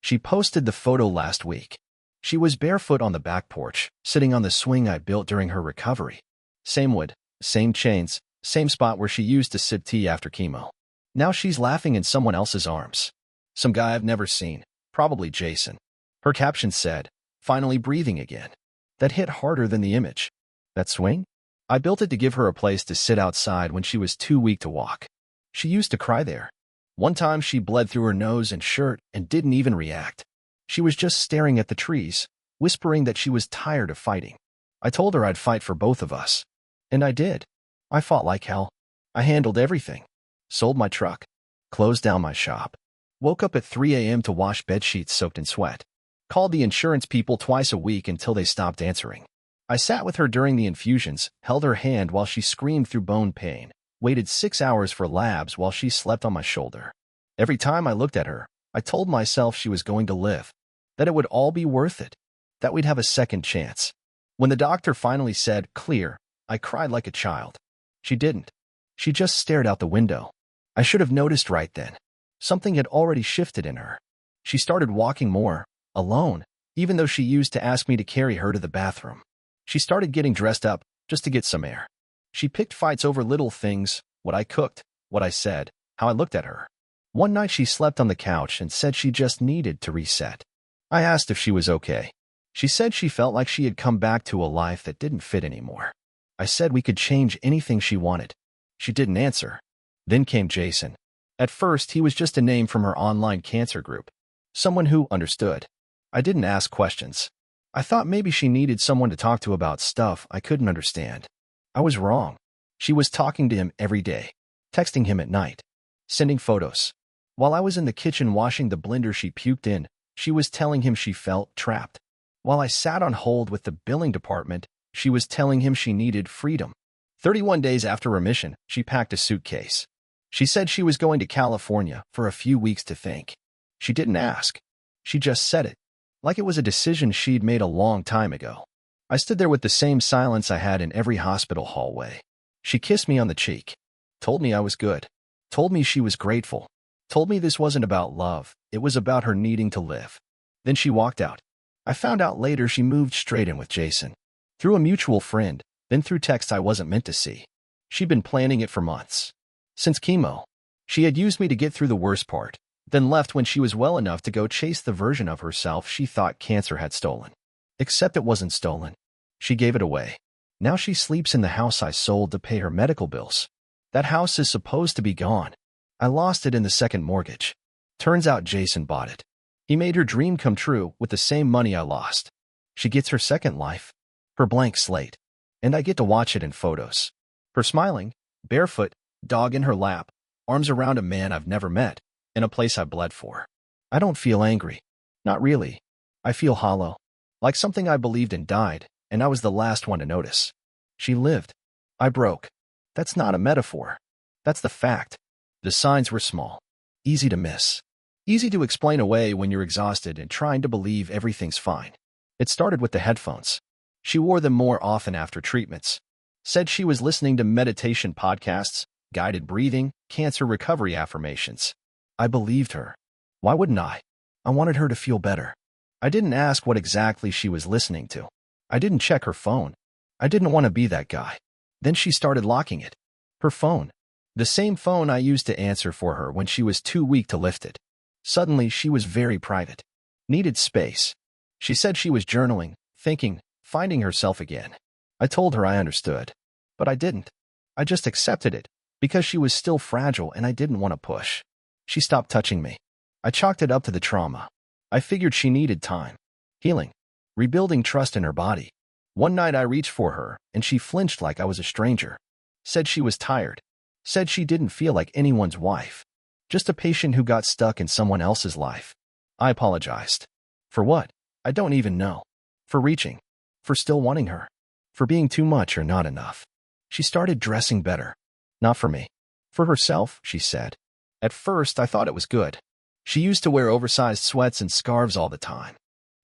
She posted the photo last week. She was barefoot on the back porch, sitting on the swing I built during her recovery. Same wood, same chains, same spot where she used to sip tea after chemo. Now she's laughing in someone else's arms. Some guy I've never seen, probably Jason. Her caption said, "Finally breathing again." That hit harder than the image. That swing? I built it to give her a place to sit outside when she was too weak to walk. She used to cry there. One time she bled through her nose and shirt and didn't even react. She was just staring at the trees, whispering that she was tired of fighting. I told her I'd fight for both of us. And I did. I fought like hell. I handled everything. Sold my truck. Closed down my shop. Woke up at 3 a.m. to wash bedsheets soaked in sweat. Called the insurance people twice a week until they stopped answering. I sat with her during the infusions, held her hand while she screamed through bone pain, waited 6 hours for labs while she slept on my shoulder. Every time I looked at her, I told myself she was going to live, that it would all be worth it, that we'd have a second chance. When the doctor finally said, "Clear," I cried like a child. She didn't. She just stared out the window. I should have noticed right then. Something had already shifted in her. She started walking more, alone, even though she used to ask me to carry her to the bathroom. She started getting dressed up, just to get some air. She picked fights over little things, what I cooked, what I said, how I looked at her. One night she slept on the couch and said she just needed to reset. I asked if she was okay. She said she felt like she had come back to a life that didn't fit anymore. I said we could change anything she wanted. She didn't answer. Then came Jason. At first, he was just a name from her online cancer group. Someone who understood. I didn't ask questions. I thought maybe she needed someone to talk to about stuff I couldn't understand. I was wrong. She was talking to him every day, texting him at night, sending photos. While I was in the kitchen washing the blender she puked in, she was telling him she felt trapped. While I sat on hold with the billing department, she was telling him she needed freedom. 31 days after remission, she packed a suitcase. She said she was going to California for a few weeks to think. She didn't ask. She just said it, like it was a decision she'd made a long time ago. I stood there with the same silence I had in every hospital hallway. She kissed me on the cheek, told me I was good, told me she was grateful, told me this wasn't about love, it was about her needing to live. Then she walked out. I found out later she moved straight in with Jason. Through a mutual friend, then through texts I wasn't meant to see. She'd been planning it for months. Since chemo. She had used me to get through the worst part, then left when she was well enough to go chase the version of herself she thought cancer had stolen. Except it wasn't stolen. She gave it away. Now she sleeps in the house I sold to pay her medical bills. That house is supposed to be gone. I lost it in the second mortgage. Turns out Jason bought it. He made her dream come true with the same money I lost. She gets her second life, her blank slate, and I get to watch it in photos. Her smiling, barefoot, dog in her lap, arms around a man I've never met, in a place I bled for. I don't feel angry. Not really. I feel hollow. Like something I believed in died, and I was the last one to notice. She lived. I broke. That's not a metaphor. That's the fact. The signs were small. Easy to miss. Easy to explain away when you're exhausted and trying to believe everything's fine. It started with the headphones. She wore them more often after treatments. Said she was listening to meditation podcasts, guided breathing, cancer recovery affirmations. I believed her. Why wouldn't I? I wanted her to feel better. I didn't ask what exactly she was listening to. I didn't check her phone. I didn't want to be that guy. Then she started locking it. Her phone. The same phone I used to answer for her when she was too weak to lift it. Suddenly, she was very private. Needed space. She said she was journaling, thinking, finding herself again. I told her I understood. But I didn't. I just accepted it, because she was still fragile and I didn't want to push. She stopped touching me. I chalked it up to the trauma. I figured she needed time. Healing. Rebuilding trust in her body. One night I reached for her, and she flinched like I was a stranger. Said she was tired. Said she didn't feel like anyone's wife. Just a patient who got stuck in someone else's life. I apologized. For what? I don't even know. For reaching. For still wanting her. For being too much or not enough. She started dressing better. Not for me. For herself, she said. At first, I thought it was good. She used to wear oversized sweats and scarves all the time.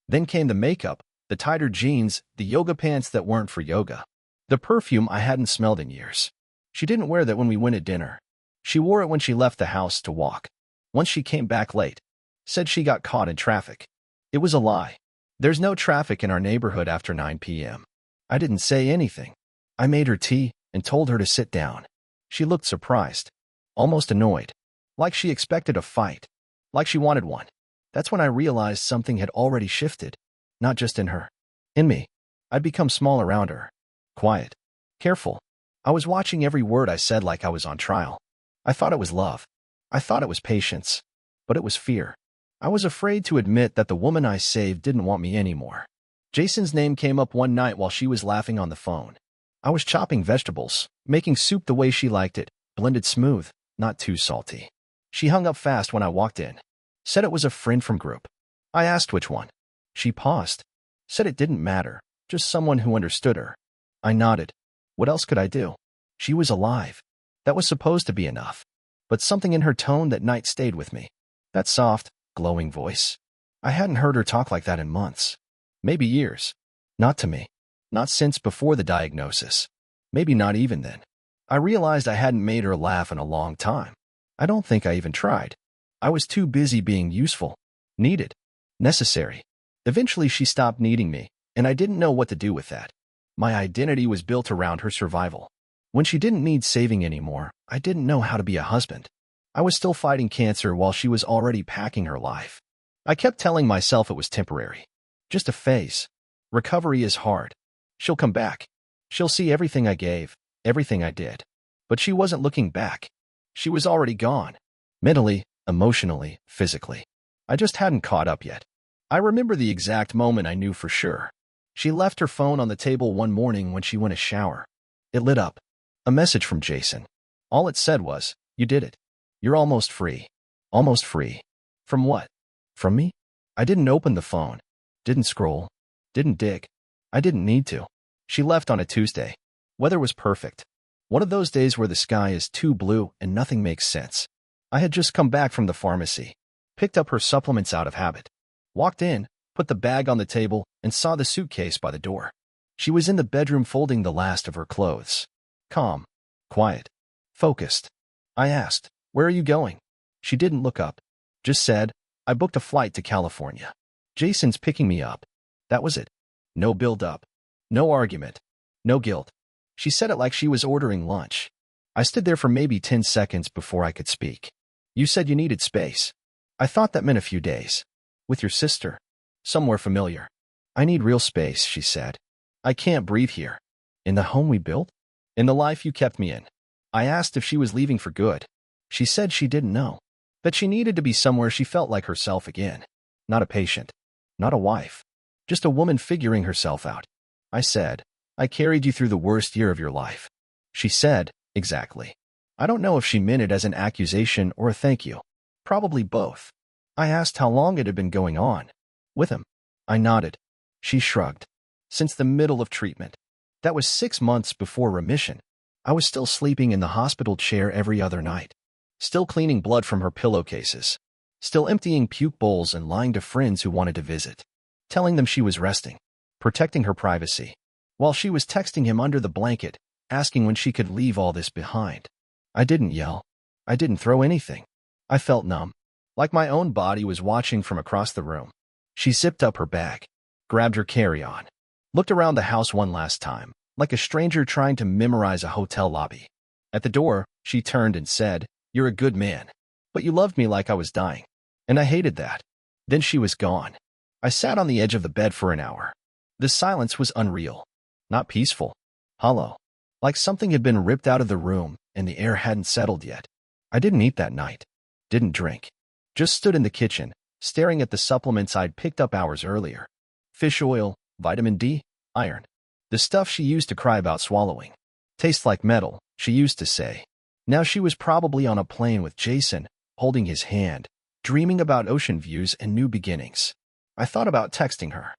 Then came the makeup, the tighter jeans, the yoga pants that weren't for yoga. The perfume I hadn't smelled in years. She didn't wear that when we went to dinner. She wore it when she left the house to walk. Once she came back late. Said she got caught in traffic. It was a lie. There's no traffic in our neighborhood after 9 p.m. I didn't say anything. I made her tea and told her to sit down. She looked surprised, almost annoyed, like she expected a fight, like she wanted one. That's when I realized something had already shifted, not just in her, in me. I'd become small around her, quiet, careful. I was watching every word I said like I was on trial. I thought it was love. I thought it was patience, but it was fear. I was afraid to admit that the woman I saved didn't want me anymore. Jason's name came up one night while she was laughing on the phone. I was chopping vegetables, making soup the way she liked it, blended smooth, not too salty. She hung up fast when I walked in. Said it was a friend from group. I asked which one. She paused. Said it didn't matter, just someone who understood her. I nodded. What else could I do? She was alive. That was supposed to be enough. But something in her tone that night stayed with me. That soft, glowing voice. I hadn't heard her talk like that in months. Maybe years. Not to me. Not since before the diagnosis. Maybe not even then. I realized I hadn't made her laugh in a long time. I don't think I even tried. I was too busy being useful, needed, necessary. Eventually she stopped needing me, and I didn't know what to do with that. My identity was built around her survival. When she didn't need saving anymore, I didn't know how to be a husband. I was still fighting cancer while she was already packing her life. I kept telling myself it was temporary. Just a phase. Recovery is hard. She'll come back. She'll see everything I gave, everything I did. But she wasn't looking back. She was already gone. Mentally, emotionally, physically. I just hadn't caught up yet. I remember the exact moment I knew for sure. She left her phone on the table one morning when she went to shower. It lit up. A message from Jason. All it said was, "You did it. You're almost free." Almost free. From what? From me? I didn't open the phone. Didn't scroll. Didn't dig. I didn't need to. She left on a Tuesday. Weather was perfect. One of those days where the sky is too blue and nothing makes sense. I had just come back from the pharmacy, picked up her supplements out of habit, walked in, put the bag on the table, and saw the suitcase by the door. She was in the bedroom folding the last of her clothes. Calm, quiet, focused. I asked, "Where are you going?" She didn't look up, just said, "I booked a flight to California. Jason's picking me up." That was it. No build-up. No argument. No guilt. She said it like she was ordering lunch. I stood there for maybe 10 seconds before I could speak. "You said you needed space." I thought that meant a few days. "With your sister. Somewhere familiar." "I need real space," she said. "I can't breathe here." "In the home we built? In the life you kept me in?" I asked if she was leaving for good. She said she didn't know. That she needed to be somewhere she felt like herself again. Not a patient. Not a wife. Just a woman figuring herself out. I said, "I carried you through the worst year of your life." She said, "Exactly." I don't know if she meant it as an accusation or a thank you. Probably both. I asked how long it had been going on. With him. I nodded. She shrugged. Since the middle of treatment. That was 6 months before remission. I was still sleeping in the hospital chair every other night. Still cleaning blood from her pillowcases. Still emptying puke bowls and lying to friends who wanted to visit. Telling them she was resting. Protecting her privacy. While she was texting him under the blanket, asking when she could leave all this behind. I didn't yell. I didn't throw anything. I felt numb. Like my own body was watching from across the room. She zipped up her bag. Grabbed her carry-on. Looked around the house one last time, like a stranger trying to memorize a hotel lobby. At the door, she turned and said, "You're a good man. But you loved me like I was dying." And I hated that. Then she was gone. I sat on the edge of the bed for an hour. The silence was unreal. Not peaceful. Hollow. Like something had been ripped out of the room and the air hadn't settled yet. I didn't eat that night. Didn't drink. Just stood in the kitchen, staring at the supplements I'd picked up hours earlier. Fish oil, vitamin D, iron. The stuff she used to cry about swallowing. "Tastes like metal," she used to say. Now she was probably on a plane with Jason, holding his hand, dreaming about ocean views and new beginnings. I thought about texting her.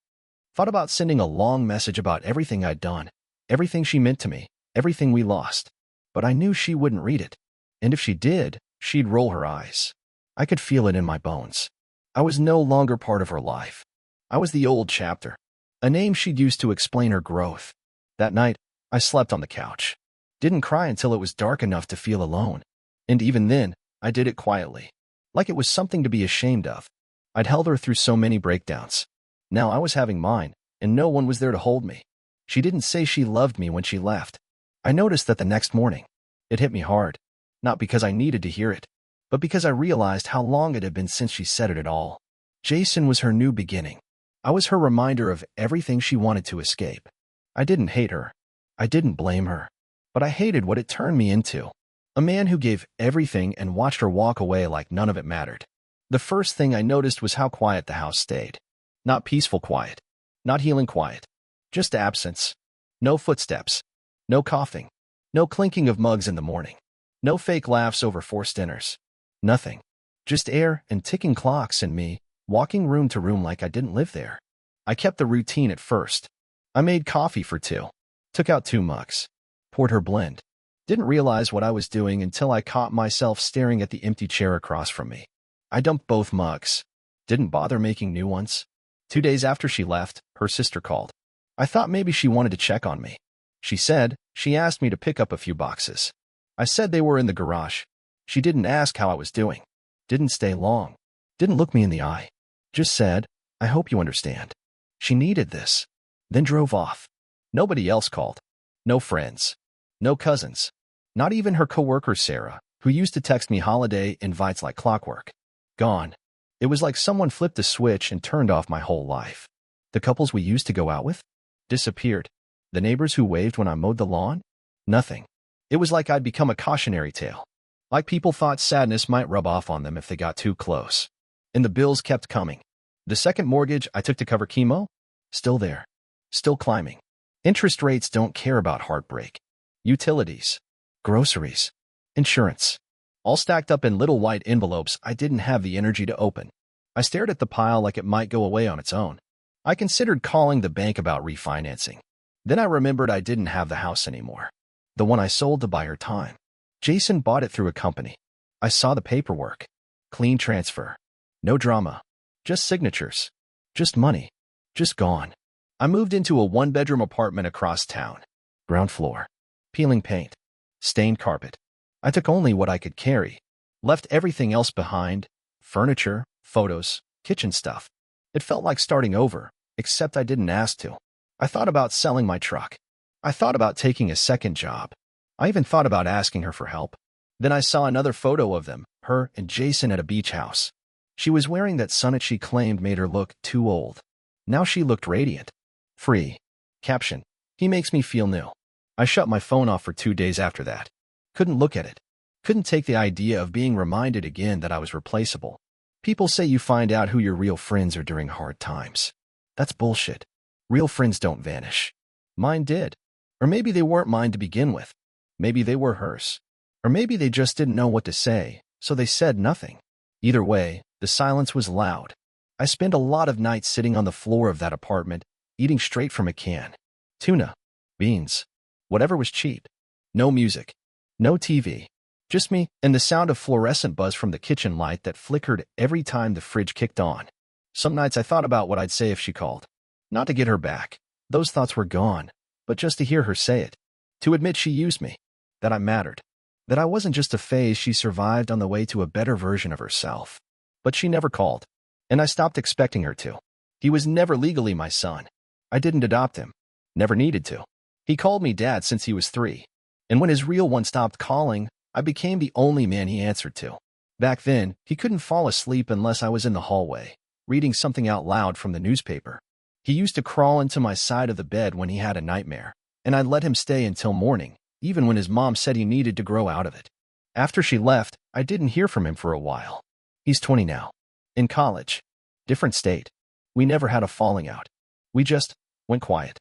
Thought about sending a long message about everything I'd done, everything she meant to me, everything we lost. But I knew she wouldn't read it. And if she did, she'd roll her eyes. I could feel it in my bones. I was no longer part of her life. I was the old chapter, a name she'd used to explain her growth. That night, I slept on the couch. Didn't cry until it was dark enough to feel alone. And even then, I did it quietly. Like it was something to be ashamed of. I'd held her through so many breakdowns. Now I was having mine, and no one was there to hold me. She didn't say she loved me when she left. I noticed that the next morning. It hit me hard, not because I needed to hear it, but because I realized how long it had been since she said it at all. Jason was her new beginning. I was her reminder of everything she wanted to escape. I didn't hate her. I didn't blame her. But I hated what it turned me into. A man who gave everything and watched her walk away like none of it mattered. The first thing I noticed was how quiet the house stayed. Not peaceful quiet. Not healing quiet. Just absence. No footsteps. No coughing. No clinking of mugs in the morning. No fake laughs over forced dinners. Nothing. Just air and ticking clocks and me, walking room to room like I didn't live there. I kept the routine at first. I made coffee for two. Took out 2 mugs. Poured her blend. Didn't realize what I was doing until I caught myself staring at the empty chair across from me. I dumped both mugs. Didn't bother making new ones. 2 days after she left, her sister called. I thought maybe she wanted to check on me. She said she asked me to pick up a few boxes. I said they were in the garage. She didn't ask how I was doing. Didn't stay long. Didn't look me in the eye. Just said, I hope you understand. She needed this. Then drove off. Nobody else called. No friends. No cousins. Not even her coworker Sarah, who used to text me holiday invites like clockwork. Gone. It was like someone flipped a switch and turned off my whole life. The couples we used to go out with? Disappeared. The neighbors who waved when I mowed the lawn? Nothing. It was like I'd become a cautionary tale. Like people thought sadness might rub off on them if they got too close. And the bills kept coming. The second mortgage I took to cover chemo? Still there. Still climbing. Interest rates don't care about heartbreak. Utilities. Groceries. Insurance. All stacked up in little white envelopes I didn't have the energy to open. I stared at the pile like it might go away on its own. I considered calling the bank about refinancing. Then I remembered I didn't have the house anymore. The one I sold to buy her time. Jason bought it through a company. I saw the paperwork. Clean transfer. No drama. Just signatures. Just money. Just gone. I moved into a 1-bedroom apartment across town. Ground floor. Peeling paint. Stained carpet. I took only what I could carry. Left everything else behind. Furniture, photos, kitchen stuff. It felt like starting over, except I didn't ask to. I thought about selling my truck. I thought about taking a second job. I even thought about asking her for help. Then I saw another photo of them, her and Jason at a beach house. She was wearing that sunnet she claimed made her look too old. Now she looked radiant. Free. Caption. He makes me feel new. I shut my phone off for 2 days after that. Couldn't look at it. Couldn't take the idea of being reminded again that I was replaceable. People say you find out who your real friends are during hard times. That's bullshit. Real friends don't vanish. Mine did. Or maybe they weren't mine to begin with. Maybe they were hers. Or maybe they just didn't know what to say, so they said nothing. Either way, the silence was loud. I spent a lot of nights sitting on the floor of that apartment, eating straight from a can. Tuna. Beans. Whatever was cheap. No music. No TV. Just me and the sound of fluorescent buzz from the kitchen light that flickered every time the fridge kicked on. Some nights I thought about what I'd say if she called. Not to get her back. Those thoughts were gone. But just to hear her say it. To admit she used me. That I mattered. That I wasn't just a phase she survived on the way to a better version of herself. But she never called. And I stopped expecting her to. He was never legally my son. I didn't adopt him. Never needed to. He called me dad since he was 3. And when his real one stopped calling, I became the only man he answered to. Back then, he couldn't fall asleep unless I was in the hallway, reading something out loud from the newspaper. He used to crawl into my side of the bed when he had a nightmare, and I'd let him stay until morning, even when his mom said he needed to grow out of it. After she left, I didn't hear from him for a while. He's 20 now. In college. Different state. We never had a falling out. We just went quiet.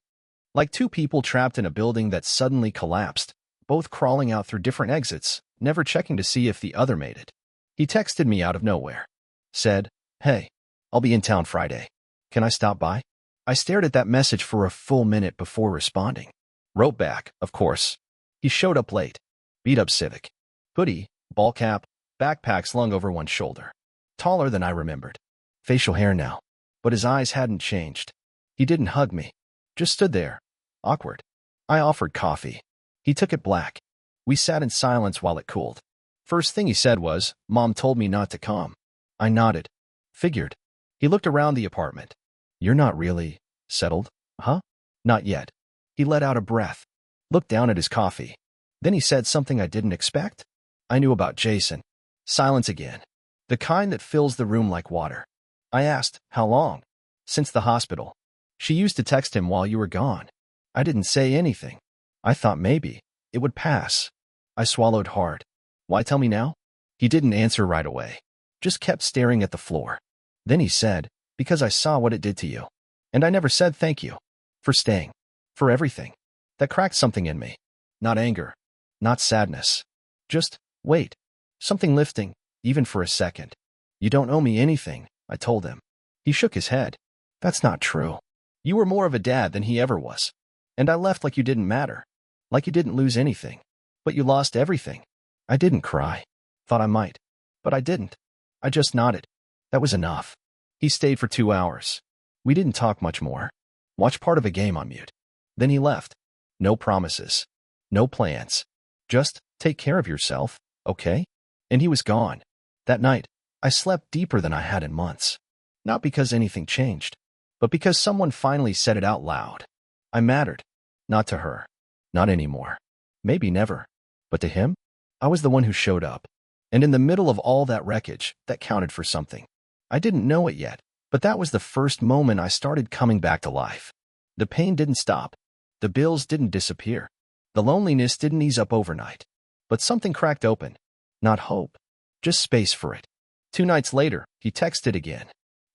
Like 2 people trapped in a building that suddenly collapsed, both crawling out through different exits, never checking to see if the other made it. He texted me out of nowhere. Said, "Hey, I'll be in town Friday. Can I stop by?" I stared at that message for a full minute before responding. Wrote back, of course. He showed up late. Beat-up Civic. Hoodie, ball cap, backpack slung over one shoulder. Taller than I remembered. Facial hair now. But his eyes hadn't changed. He didn't hug me. Just stood there. Awkward. I offered coffee. He took it black. We sat in silence while it cooled. First thing he said was, "Mom told me not to come." I nodded. Figured. He looked around the apartment. You're not really settled, huh? Not yet. He let out a breath, looked down at his coffee. Then he said something I didn't expect. I knew about Jason. Silence again. The kind that fills the room like water. I asked, how long? Since the hospital. She used to text him while you were gone. I didn't say anything. I thought maybe it would pass. I swallowed hard. Why tell me now? He didn't answer right away. Just kept staring at the floor. Then he said, because I saw what it did to you. And I never said thank you. For staying. For everything. That cracked something in me. Not anger. Not sadness. Just, wait. Something lifting, even for a second. You don't owe me anything, I told him. He shook his head. That's not true. You were more of a dad than he ever was. And I left like you didn't matter. Like you didn't lose anything. But you lost everything. I didn't cry. Thought I might. But I didn't. I just nodded. That was enough. He stayed for 2 hours. We didn't talk much more. Watched part of a game on mute. Then he left. No promises. No plans. Just, take care of yourself, okay? And he was gone. That night, I slept deeper than I had in months. Not because anything changed, but because someone finally said it out loud. I mattered. Not to her. Not anymore. Maybe never. But to him, I was the one who showed up. And in the middle of all that wreckage, that counted for something. I didn't know it yet, but that was the first moment I started coming back to life. The pain didn't stop. The bills didn't disappear. The loneliness didn't ease up overnight. But something cracked open. Not hope. Just space for it. 2 nights later, he texted again.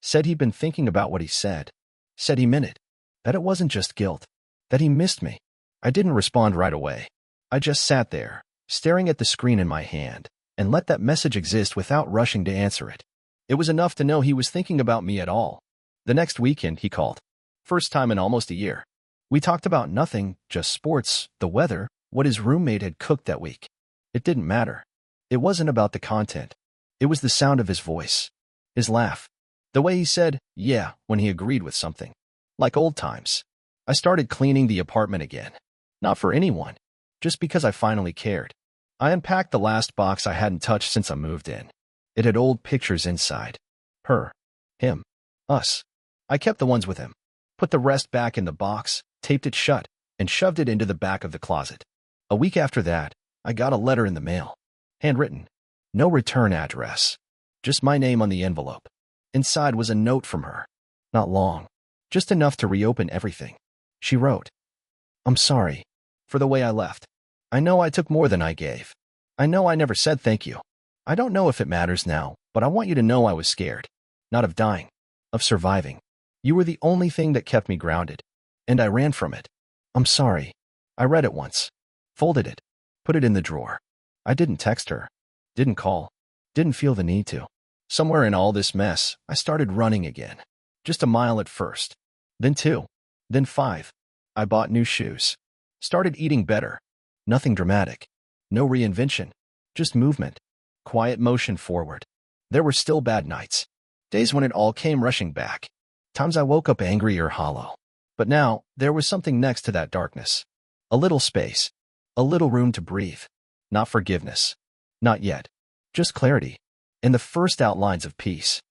Said he'd been thinking about what he said. Said he meant it. That it wasn't just guilt. That he missed me. I didn't respond right away. I just sat there, staring at the screen in my hand, and let that message exist without rushing to answer it. It was enough to know he was thinking about me at all. The next weekend, he called. First time in almost a year. We talked about nothing, just sports, the weather, what his roommate had cooked that week. It didn't matter. It wasn't about the content. It was the sound of his voice. His laugh. The way he said, yeah, when he agreed with something. Like old times. I started cleaning the apartment again. Not for anyone. Just because I finally cared. I unpacked the last box I hadn't touched since I moved in. It had old pictures inside. Her. Him. Us. I kept the ones with him. Put the rest back in the box, taped it shut, and shoved it into the back of the closet. A week after that, I got a letter in the mail. Handwritten. No return address. Just my name on the envelope. Inside was a note from her. Not long. Just enough to reopen everything. She wrote, I'm sorry for the way I left. I know I took more than I gave. I know I never said thank you. I don't know if it matters now, but I want you to know I was scared. Not of dying. Of surviving. You were the only thing that kept me grounded. And I ran from it. I'm sorry. I read it once. Folded it. Put it in the drawer. I didn't text her. Didn't call. Didn't feel the need to. Somewhere in all this mess, I started running again. Just a mile at first. Then 2. Then 5. I bought new shoes. Started eating better. Nothing dramatic. No reinvention. Just movement. Quiet motion forward. There were still bad nights. Days when it all came rushing back. Times I woke up angry or hollow. But now, there was something next to that darkness. A little space. A little room to breathe. Not forgiveness. Not yet. Just clarity. And the first outlines of peace.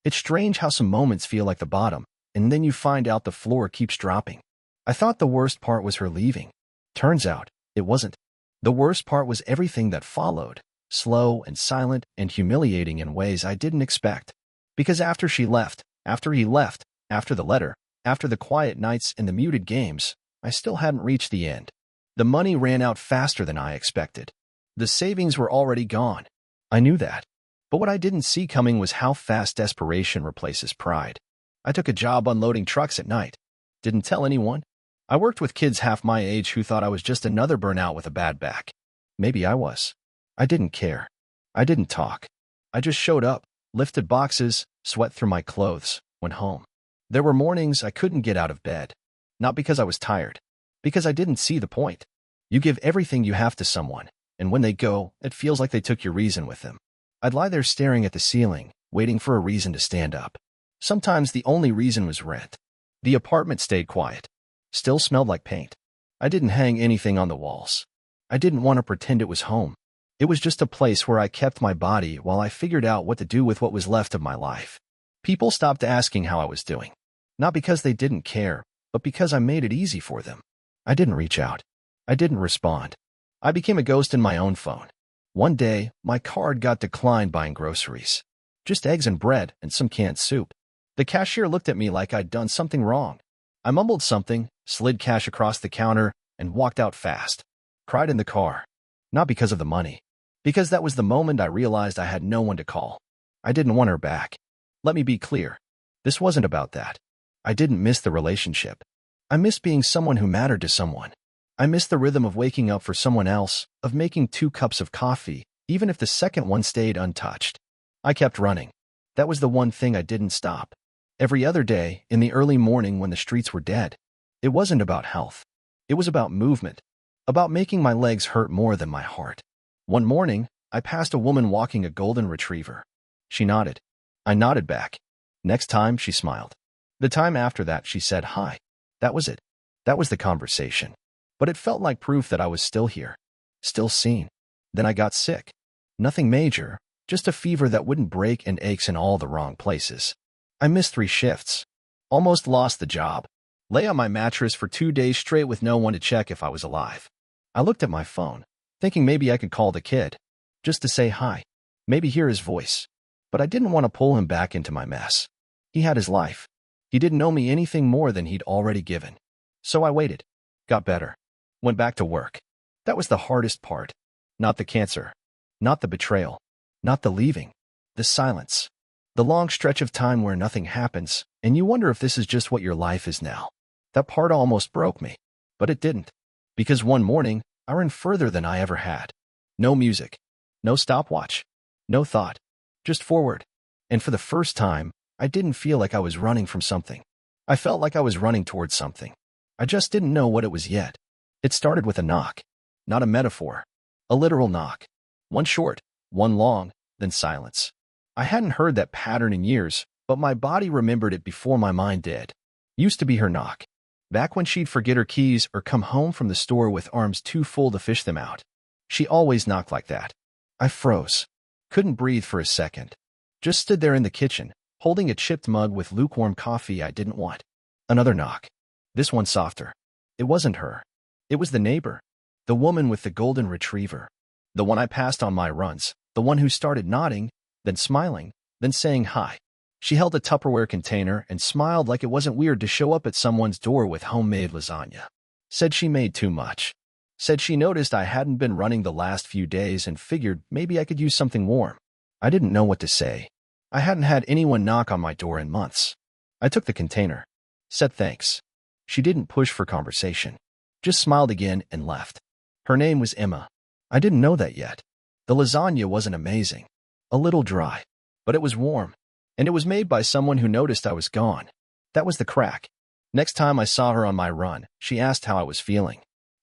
It's strange how some moments feel like the bottom, and then you find out the floor keeps dropping. I thought the worst part was her leaving. Turns out, it wasn't. The worst part was everything that followed. Slow and silent and humiliating in ways I didn't expect. Because after she left, after he left, after the letter, after the quiet nights and the muted games, I still hadn't reached the end. The money ran out faster than I expected. The savings were already gone. I knew that. But what I didn't see coming was how fast desperation replaces pride. I took a job unloading trucks at night. Didn't tell anyone. I worked with kids half my age who thought I was just another burnout with a bad back. Maybe I was. I didn't care. I didn't talk. I just showed up, lifted boxes, sweat through my clothes, went home. There were mornings I couldn't get out of bed. Not because I was tired. Because I didn't see the point. You give everything you have to someone, and when they go, it feels like they took your reason with them. I'd lie there staring at the ceiling, waiting for a reason to stand up. Sometimes the only reason was rent. The apartment stayed quiet. Still smelled like paint. I didn't hang anything on the walls. I didn't want to pretend it was home. It was just a place where I kept my body while I figured out what to do with what was left of my life. People stopped asking how I was doing. Not because they didn't care, but because I made it easy for them. I didn't reach out. I didn't respond. I became a ghost in my own phone. One day, my card got declined buying groceries. Just eggs and bread and some canned soup. The cashier looked at me like I'd done something wrong. I mumbled something, slid cash across the counter, and walked out fast. Cried in the car. Not because of the money. Because that was the moment I realized I had no one to call. I didn't want her back. Let me be clear. This wasn't about that. I didn't miss the relationship. I missed being someone who mattered to someone. I missed the rhythm of waking up for someone else, of making 2 cups of coffee, even if the second one stayed untouched. I kept running. That was the one thing I didn't stop. Every other day, in the early morning when the streets were dead, it wasn't about health. It was about movement, about making my legs hurt more than my heart. One morning, I passed a woman walking a golden retriever. She nodded. I nodded back. Next time, she smiled. The time after that, she said hi. That was it. That was the conversation. But it felt like proof that I was still here, still seen. Then I got sick. Nothing major, just a fever that wouldn't break and aches in all the wrong places. I missed 3 shifts. Almost lost the job. Lay on my mattress for 2 days straight with no one to check if I was alive. I looked at my phone, thinking maybe I could call the kid, just to say hi, maybe hear his voice. But I didn't want to pull him back into my mess. He had his life. He didn't owe me anything more than he'd already given. So I waited, got better, went back to work. That was the hardest part. Not the cancer, not the betrayal, not the leaving, the silence, the long stretch of time where nothing happens, and you wonder if this is just what your life is now. That part almost broke me, but it didn't. Because one morning, I ran further than I ever had. No music, no stopwatch, no thought, just forward. And for the first time, I didn't feel like I was running from something. I felt like I was running towards something. I just didn't know what it was yet. It started with a knock. Not a metaphor. A literal knock. One short, one long, then silence. I hadn't heard that pattern in years, but my body remembered it before my mind did. Used to be her knock. Back when she'd forget her keys or come home from the store with arms too full to fish them out. She always knocked like that. I froze. Couldn't breathe for a second. Just stood there in the kitchen, holding a chipped mug with lukewarm coffee I didn't want. Another knock. This one softer. It wasn't her. It was the neighbor. The woman with the golden retriever. The one I passed on my runs. The one who started nodding, then smiling, then saying hi. She held a Tupperware container and smiled like it wasn't weird to show up at someone's door with homemade lasagna. Said she made too much. Said she noticed I hadn't been running the last few days and figured maybe I could use something warm. I didn't know what to say. I hadn't had anyone knock on my door in months. I took the container. Said thanks. She didn't push for conversation. Just smiled again and left. Her name was Emma. I didn't know that yet. The lasagna wasn't amazing. A little dry. But it was warm. And it was made by someone who noticed I was gone. That was the crack. Next time I saw her on my run, she asked how I was feeling.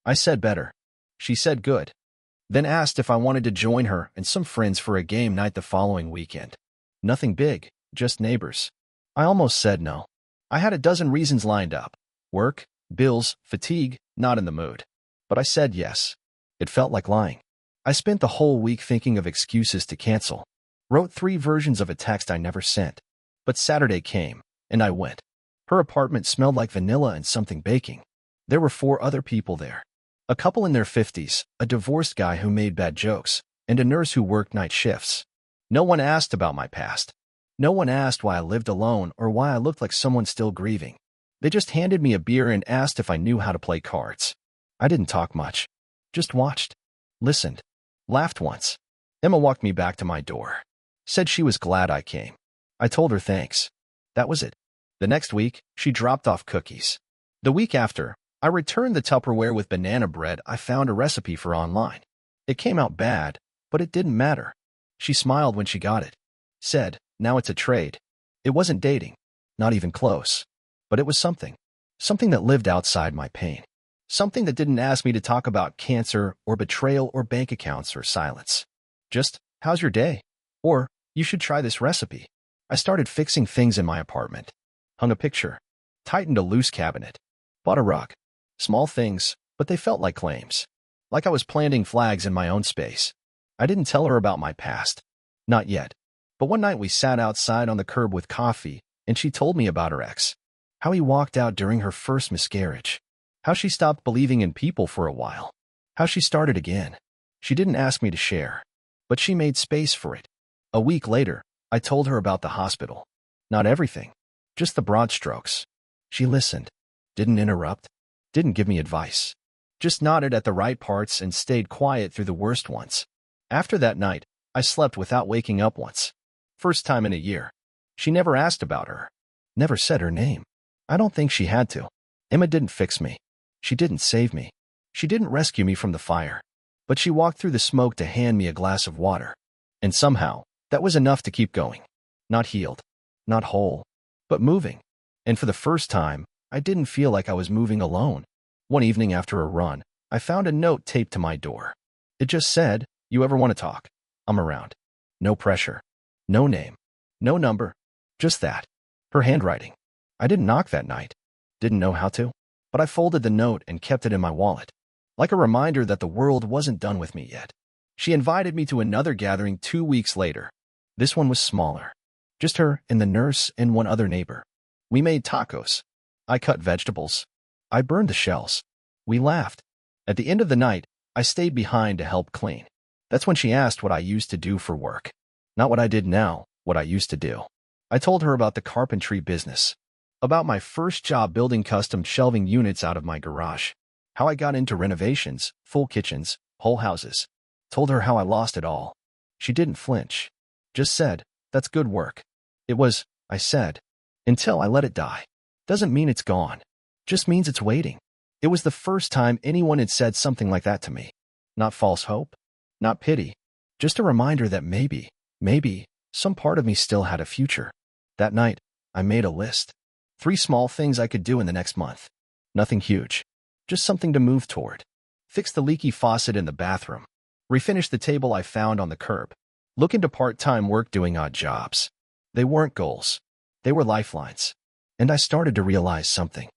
I said better. She said good. Then asked if I wanted to join her and some friends for a game night the following weekend. Nothing big, just neighbors. I almost said no. I had a dozen reasons lined up. Work, bills, fatigue, not in the mood. But I said yes. It felt like lying. I spent the whole week thinking of excuses to cancel. Wrote 3 versions of a text I never sent. But Saturday came, and I went. Her apartment smelled like vanilla and something baking. There were 4 other people there. A couple in their 50s, a divorced guy who made bad jokes, and a nurse who worked night shifts. No one asked about my past. No one asked why I lived alone or why I looked like someone still grieving. They just handed me a beer and asked if I knew how to play cards. I didn't talk much. Just watched. Listened. Laughed once. Emma walked me back to my door. Said she was glad I came. I told her thanks. That was it. The next week, she dropped off cookies. The week after, I returned the Tupperware with banana bread I found a recipe for online. It came out bad, but it didn't matter. She smiled when she got it. Said, now it's a trade. It wasn't dating. Not even close. But it was something. Something that lived outside my pain. Something that didn't ask me to talk about cancer or betrayal or bank accounts or silence. Just, how's your day? Or, you should try this recipe. I started fixing things in my apartment. Hung a picture. Tightened a loose cabinet. Bought a rug. Small things, but they felt like claims. Like I was planting flags in my own space. I didn't tell her about my past. Not yet. But one night we sat outside on the curb with coffee, and she told me about her ex. How he walked out during her first miscarriage. How she stopped believing in people for a while. How she started again. She didn't ask me to share, but she made space for it. A week later, I told her about the hospital. Not everything, just the broad strokes. She listened, didn't interrupt, didn't give me advice. Just nodded at the right parts and stayed quiet through the worst ones. After that night, I slept without waking up once. First time in a year. She never asked about her. Never said her name. I don't think she had to. Emma didn't fix me. She didn't save me. She didn't rescue me from the fire. But she walked through the smoke to hand me a glass of water. And somehow, that was enough to keep going. Not healed. Not whole. But moving. And for the first time, I didn't feel like I was moving alone. One evening after a run, I found a note taped to my door. It just said, "You ever want to talk? I'm around." No pressure. No name. No number. Just that. Her handwriting. I didn't knock that night. Didn't know how to. But I folded the note and kept it in my wallet. Like a reminder that the world wasn't done with me yet. She invited me to another gathering 2 weeks later. This one was smaller. Just her and the nurse and one other neighbor. We made tacos. I cut vegetables. I burned the shells. We laughed. At the end of the night, I stayed behind to help clean. That's when she asked what I used to do for work. Not what I did now, what I used to do. I told her about the carpentry business. About my first job building custom shelving units out of my garage. How I got into renovations, full kitchens, whole houses. Told her how I lost it all. She didn't flinch. Just said, "That's good work." It was, I said, until I let it die. Doesn't mean it's gone. Just means it's waiting. It was the first time anyone had said something like that to me. Not false hope. Not pity. Just a reminder that maybe, some part of me still had a future. That night, I made a list. 3 small things I could do in the next month. Nothing huge. Just something to move toward. Fix the leaky faucet in the bathroom. Refinish the table I found on the curb. Look into part-time work doing odd jobs. They weren't goals. They were lifelines. And I started to realize something.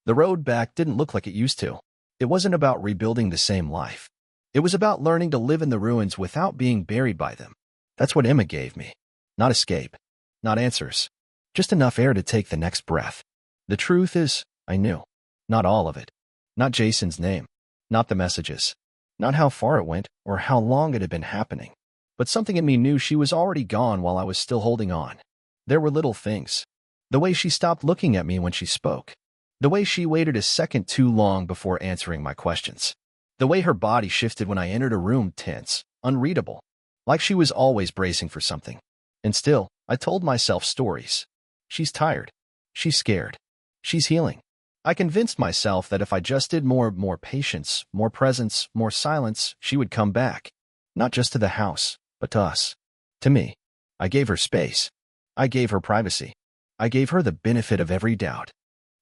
The road back didn't look like it used to. It wasn't about rebuilding the same life. It was about learning to live in the ruins without being buried by them. That's what Emma gave me. Not escape. Not answers. Just enough air to take the next breath. The truth is, I knew. Not all of it. Not Jason's name. Not the messages. Not how far it went or how long it had been happening. But something in me knew she was already gone while I was still holding on. There were little things. The way she stopped looking at me when she spoke. The way she waited a second too long before answering my questions. The way her body shifted when I entered a room, tense, unreadable. Like she was always bracing for something. And still, I told myself stories. She's tired. She's scared. She's healing. I convinced myself that if I just did more patience, more presence, more silence, she would come back. Not just to the house, but to us. To me. I gave her space. I gave her privacy. I gave her the benefit of every doubt.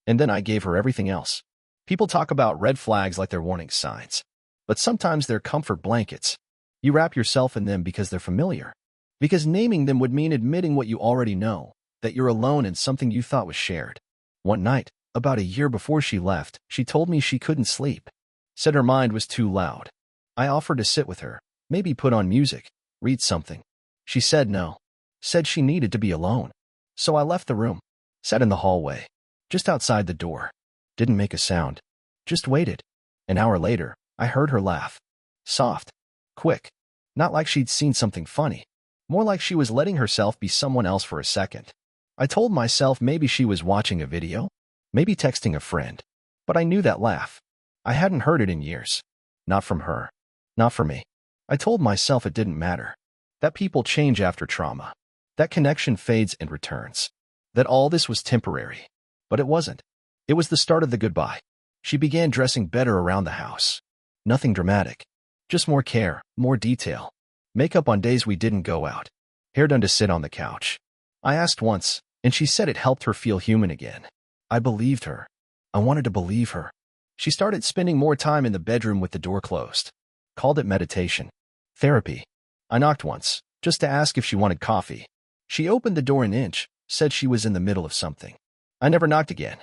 And then I gave her everything else. People talk about red flags like they're warning signs. But sometimes they're comfort blankets. You wrap yourself in them because they're familiar. Because naming them would mean admitting what you already know, that you're alone in something you thought was shared. One night, about a year before she left, she told me she couldn't sleep. Said her mind was too loud. I offered to sit with her, maybe put on music, read something. She said no. Said she needed to be alone. So I left the room. Sat in the hallway. Just outside the door. Didn't make a sound. Just waited. An hour later, I heard her laugh. Soft. Quick. Not like she'd seen something funny. More like she was letting herself be someone else for a second. I told myself maybe she was watching a video. Maybe texting a friend. But I knew that laugh. I hadn't heard it in years. Not from her. Not for me. I told myself it didn't matter. That people change after trauma. That connection fades and returns. That all this was temporary. But it wasn't. It was the start of the goodbye. She began dressing better around the house. Nothing dramatic. Just more care, more detail. Makeup on days we didn't go out. Hair done to sit on the couch. I asked once, and she said it helped her feel human again. I believed her. I wanted to believe her. She started spending more time in the bedroom with the door closed. Called it meditation. Therapy. I knocked once, just to ask if she wanted coffee. She opened the door an inch, said she was in the middle of something. I never knocked again.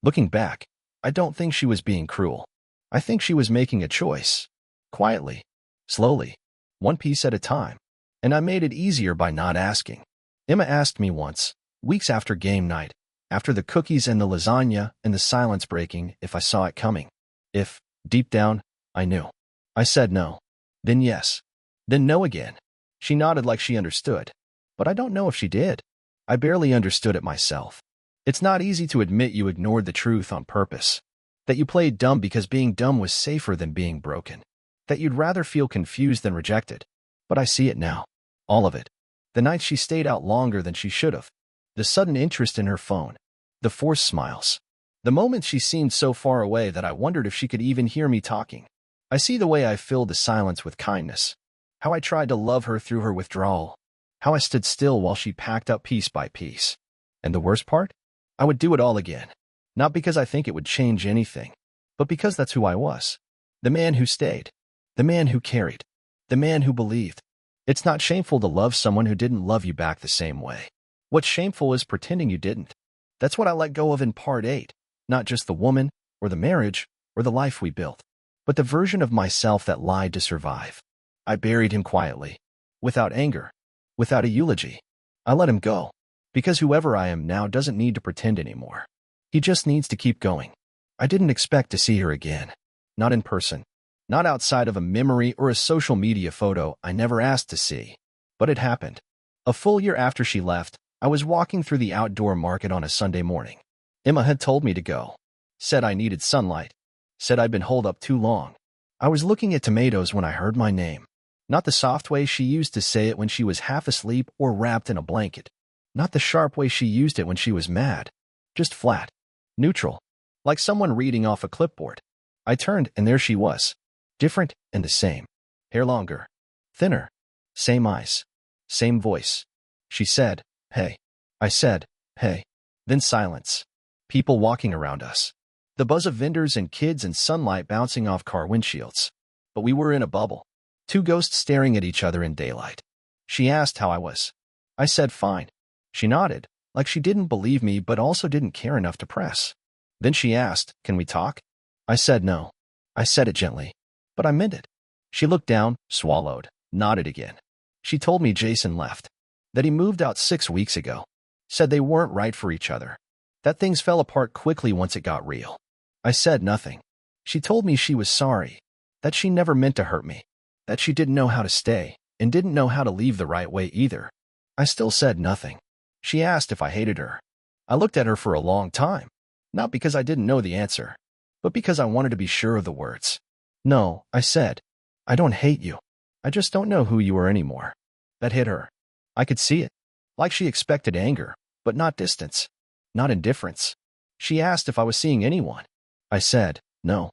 Looking back, I don't think she was being cruel. I think she was making a choice. Quietly. Slowly. One piece at a time. And I made it easier by not asking. Emma asked me once, weeks after game night, after the cookies and the lasagna and the silence breaking, if I saw it coming. If, deep down, I knew. I said no. Then yes. Then no again. She nodded like she understood. But I don't know if she did. I barely understood it myself. It's not easy to admit you ignored the truth on purpose. That you played dumb because being dumb was safer than being broken. That you'd rather feel confused than rejected. But I see it now. All of it. The night she stayed out longer than she should have. The sudden interest in her phone. The forced smiles. The moments she seemed so far away that I wondered if she could even hear me talking. I see the way I filled the silence with kindness. How I tried to love her through her withdrawal. How I stood still while she packed up piece by piece. And the worst part? I would do it all again. Not because I think it would change anything, but because that's who I was. The man who stayed. The man who carried. The man who believed. It's not shameful to love someone who didn't love you back the same way. What's shameful is pretending you didn't. That's what I let go of in part 8. Not just the woman, or the marriage, or the life we built, but the version of myself that lied to survive. I buried him quietly. Without anger. Without a eulogy. I let him go. Because whoever I am now doesn't need to pretend anymore. He just needs to keep going. I didn't expect to see her again. Not in person. Not outside of a memory or a social media photo I never asked to see. But it happened. A full year after she left, I was walking through the outdoor market on a Sunday morning. Emma had told me to go. Said I needed sunlight. Said I'd been holed up too long. I was looking at tomatoes when I heard my name. Not the soft way she used to say it when she was half asleep or wrapped in a blanket. Not the sharp way she used it when she was mad. Just flat. Neutral. Like someone reading off a clipboard. I turned and there she was. Different and the same. Hair longer. Thinner. Same eyes. Same voice. She said, "Hey." I said, "Hey." Then silence. People walking around us. The buzz of vendors and kids and sunlight bouncing off car windshields. But we were in a bubble. Two ghosts staring at each other in daylight. She asked how I was. I said fine. She nodded, like she didn't believe me but also didn't care enough to press. Then she asked, "Can we talk?" I said no. I said it gently. But I meant it. She looked down, swallowed, nodded again. She told me Jason left. That he moved out 6 weeks ago. Said they weren't right for each other. That things fell apart quickly once it got real. I said nothing. She told me she was sorry. That she never meant to hurt me. That she didn't know how to stay, and didn't know how to leave the right way either. I still said nothing. She asked if I hated her. I looked at her for a long time. Not because I didn't know the answer, but because I wanted to be sure of the words. No, I said. I don't hate you. I just don't know who you are anymore. That hit her. I could see it. Like she expected anger, but not distance. Not indifference. She asked if I was seeing anyone. I said, no.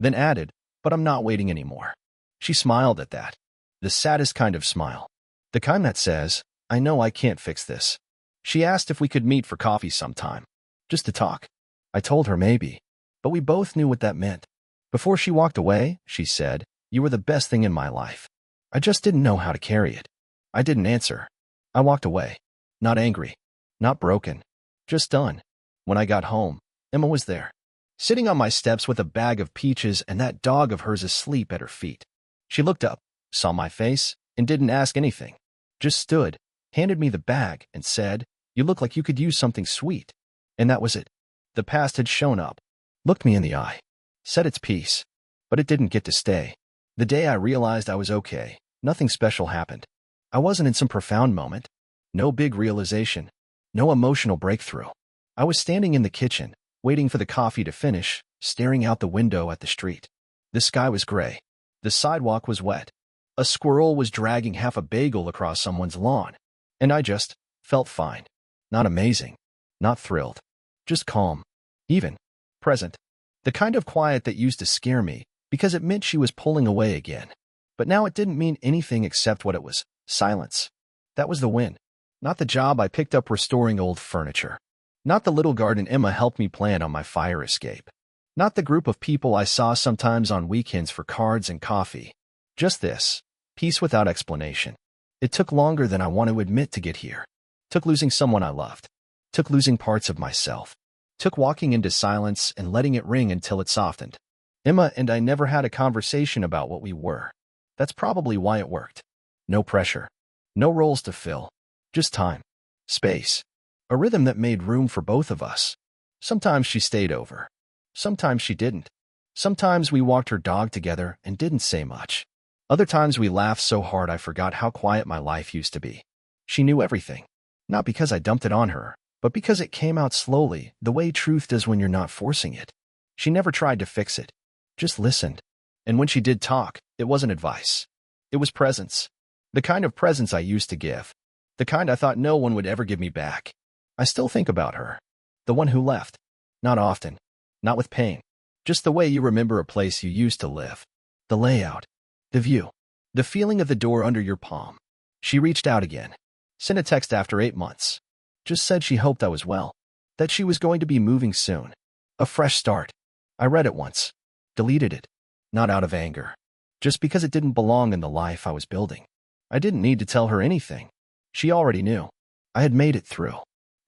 Then added, but I'm not waiting anymore. She smiled at that. The saddest kind of smile. The kind that says, I know I can't fix this. She asked if we could meet for coffee sometime. Just to talk. I told her maybe. But we both knew what that meant. Before she walked away, she said, you were the best thing in my life. I just didn't know how to carry it. I didn't answer. I walked away. Not angry. Not broken. Just done. When I got home, Emma was there. Sitting on my steps with a bag of peaches and that dog of hers asleep at her feet. She looked up, saw my face, and didn't ask anything. Just stood, handed me the bag, and said, you look like you could use something sweet. And that was it. The past had shown up. Looked me in the eye. Said its piece. But it didn't get to stay. The day I realized I was okay, nothing special happened. I wasn't in some profound moment. No big realization. No emotional breakthrough. I was standing in the kitchen, waiting for the coffee to finish, staring out the window at the street. The sky was gray. The sidewalk was wet. A squirrel was dragging half a bagel across someone's lawn. And I just felt fine. Not amazing. Not thrilled. Just calm. Even. Present. The kind of quiet that used to scare me, because it meant she was pulling away again. But now it didn't mean anything except what it was. Silence. That was the win. Not the job I picked up restoring old furniture. Not the little garden Emma helped me plant on my fire escape. Not the group of people I saw sometimes on weekends for cards and coffee. Just this. Peace without explanation. It took longer than I want to admit to get here. Took losing someone I loved. Took losing parts of myself. Took walking into silence and letting it ring until it softened. Emma and I never had a conversation about what we were. That's probably why it worked. No pressure. No roles to fill. Just time. Space. A rhythm that made room for both of us. Sometimes she stayed over. Sometimes she didn't. Sometimes we walked her dog together and didn't say much. Other times we laughed so hard I forgot how quiet my life used to be. She knew everything. Not because I dumped it on her, but because it came out slowly, the way truth does when you're not forcing it. She never tried to fix it. Just listened. And when she did talk, it wasn't advice. It was presence. The kind of presence I used to give. The kind I thought no one would ever give me back. I still think about her. The one who left. Not often. Not with pain. Just the way you remember a place you used to live. The layout. The view. The feeling of the door under your palm. She reached out again. Sent a text after 8 months. Just said she hoped I was well. That she was going to be moving soon. A fresh start. I read it once. Deleted it. Not out of anger. Just because it didn't belong in the life I was building. I didn't need to tell her anything. She already knew. I had made it through.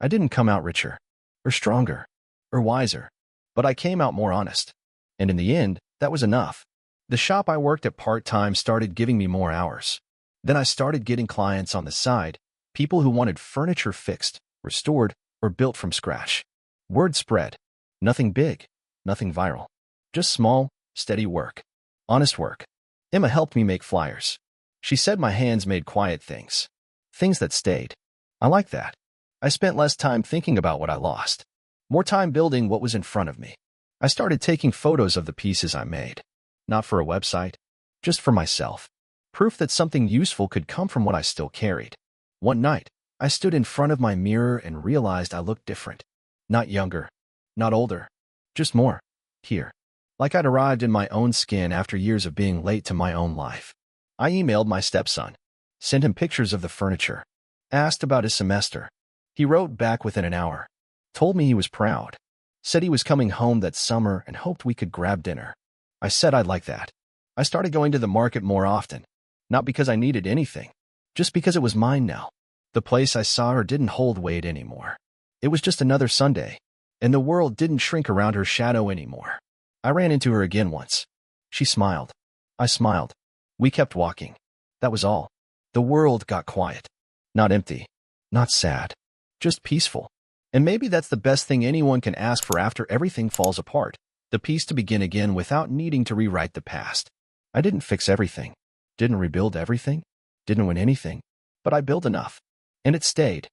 I didn't come out richer. Or stronger. Or wiser. But I came out more honest. And in the end, that was enough. The shop I worked at part-time started giving me more hours. Then I started getting clients on the side, people who wanted furniture fixed, restored, or built from scratch. Word spread. Nothing big. Nothing viral. Just small, steady work. Honest work. Emma helped me make flyers. She said my hands made quiet things. Things that stayed. I like that. I spent less time thinking about what I lost. More time building what was in front of me. I started taking photos of the pieces I made. Not for a website. Just for myself. Proof that something useful could come from what I still carried. One night, I stood in front of my mirror and realized I looked different. Not younger. Not older. Just more. Here. Like I'd arrived in my own skin after years of being late to my own life. I emailed my stepson. Sent him pictures of the furniture. Asked about his semester. He wrote back within an hour. Told me he was proud. Said he was coming home that summer and hoped we could grab dinner. I said I'd like that. I started going to the market more often. Not because I needed anything. Just because it was mine now. The place I saw her didn't hold weight anymore. It was just another Sunday. And the world didn't shrink around her shadow anymore. I ran into her again once. She smiled. I smiled. We kept walking. That was all. The world got quiet. Not empty. Not sad. Just peaceful. And maybe that's the best thing anyone can ask for after everything falls apart. The peace to begin again without needing to rewrite the past. I didn't fix everything. Didn't rebuild everything. Didn't win anything. But I built enough. And it stayed.